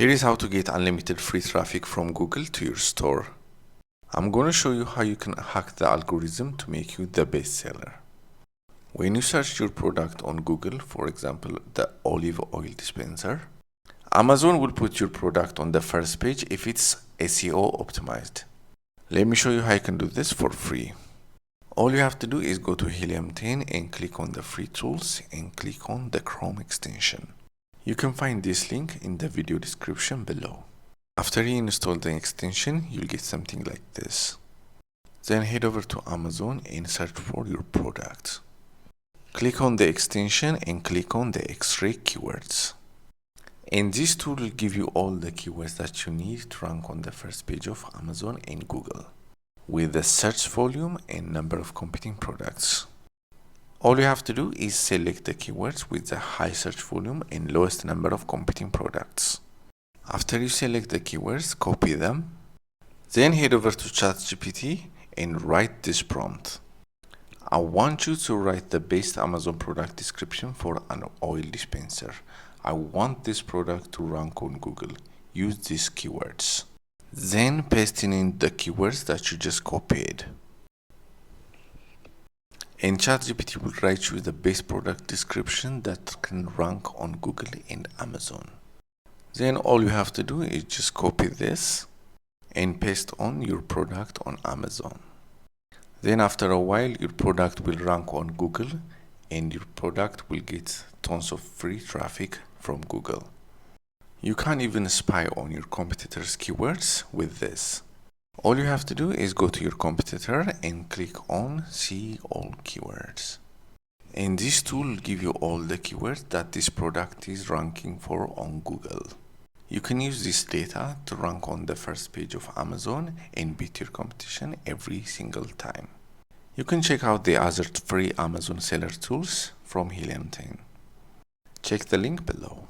Here is how to get unlimited free traffic from Google to your store. I'm going to show you how you can hack the algorithm to make you the best seller. When you search your product on Google, for example, the olive oil dispenser, Amazon will put your product on the first page if it's SEO optimized. Let me show you how you can do this for free. All you have to do is go to Helium 10 and click on the free tools and click on the Chrome extension. You can find this link in the video description below. After you install the extension, you'll get something like this. Then head over to Amazon and search for your product. Click on the extension and click on the X-ray keywords. And this tool will give you all the keywords that you need to rank on the first page of Amazon and Google, with the search volume and number of competing products. All you have to do is select the keywords with the high search volume and lowest number of competing products. After you select the keywords, copy them. Then head over to ChatGPT and write this prompt. I want you to write the best Amazon product description for an oil dispenser. I want this product to rank on Google. Use these keywords. Then paste in the keywords that you just copied. And ChatGPT will write you the best product description that can rank on Google and Amazon. Then all you have to do is just copy this and paste on your product on Amazon. Then after a while, your product will rank on Google and your product will get tons of free traffic from Google. You can't even spy on your competitors' keywords with this. All you have to do is go to your competitor and click on See All Keywords. And this tool will give you all the keywords that this product is ranking for on Google. You can use this data to rank on the first page of Amazon and beat your competition every single time. You can check out the other free Amazon seller tools from Helium 10. Check the link below.